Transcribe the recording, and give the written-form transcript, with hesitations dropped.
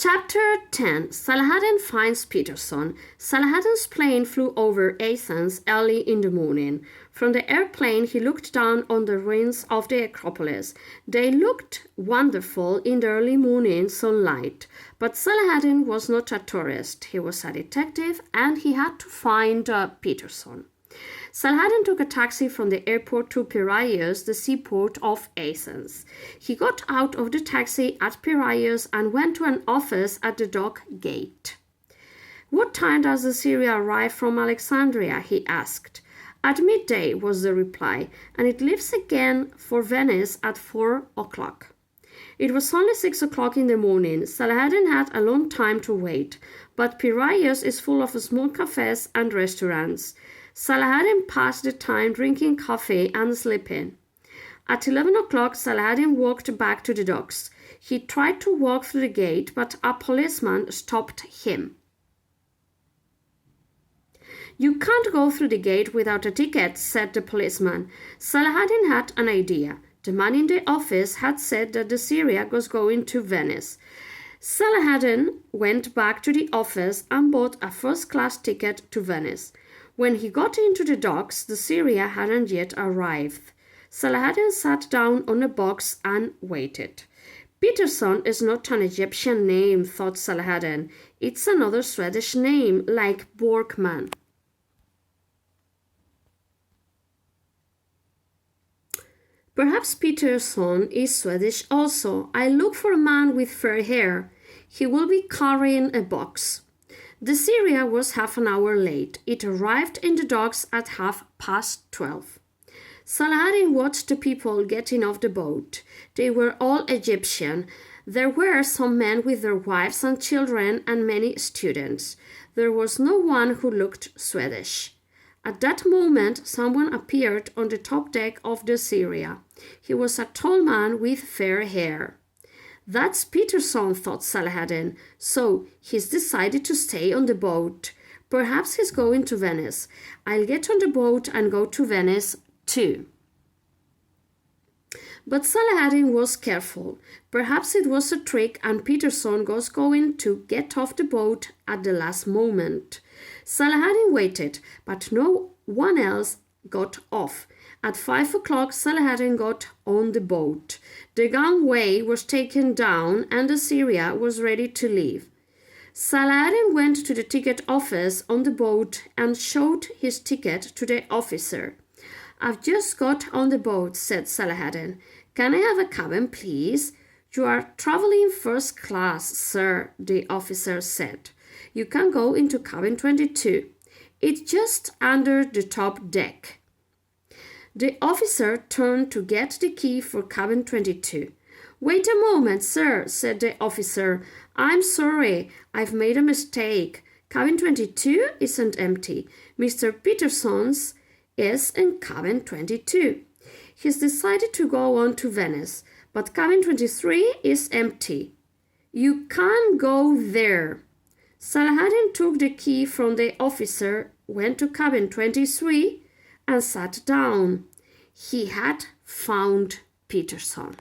Chapter 10. Saladin finds Peterson. Saladin's plane flew over Athens early in the morning. From the airplane, he looked down on the ruins of the Acropolis. They looked wonderful in the early morning sunlight. But Saladin was not a tourist. He was a detective, and he had to find Peterson. Saladin took a taxi from the airport to Piraeus, the seaport of Athens. He got out of the taxi at Piraeus and went to an office at the dock gate. "What time does the Syria arrive from Alexandria?" he asked. "At midday," was the reply, "and it leaves again for Venice at 4 o'clock. It was only 6 o'clock in the morning. Saladin had a long time to wait, but Piraeus is full of small cafes and restaurants. Saladin passed the time drinking coffee and sleeping. At 11 o'clock, Saladin walked back to the docks. He tried to walk through the gate, but a policeman stopped him. "You can't go through the gate without a ticket," said the policeman. Saladin had an idea. The man in the office had said that the Syria was going to Venice. Saladin went back to the office and bought a first-class ticket to Venice. When he got into the docks, the Syria hadn't yet arrived. Saladin sat down on a box and waited. "Peterson is not an Egyptian name," thought Saladin. "It's another Swedish name, like Borkman." "Perhaps Peterson is Swedish also. I look for a man with fair hair. He will be carrying a box." The Syria was half an hour late. It arrived in the docks at 12:30. Saladin watched the people getting off the boat. They were all Egyptian. There were some men with their wives and children and many students. There was no one who looked Swedish. At that moment, someone appeared on the top deck of the Syria. He was a tall man with fair hair. "That's Peterson," thought Saladin. "So he's decided to stay on the boat. Perhaps he's going to Venice. I'll get on the boat and go to Venice too." But Saladin was careful. Perhaps it was a trick and Peterson was going to get off the boat at the last moment. Saladin waited, but no one else got off. At 5 o'clock, Saladin got on the boat. The gangway was taken down and the Syria was ready to leave. Saladin went to the ticket office on the boat and showed his ticket to the officer. "I've just got on the boat," said Saladin. "Can I have a cabin, please?" "You are traveling first class, sir," the officer said. "You can go into cabin 22. It's just under the top deck." The officer turned to get the key for cabin 22. "Wait a moment, sir," said the officer. "I'm sorry, I've made a mistake. Cabin 22 isn't empty. Mr. Peterson's is in cabin 22. He's decided to go on to Venice, but cabin 23 is empty. You can't go there." Saladin took the key from the officer, went to cabin 23, and sat down. He had found Peterson.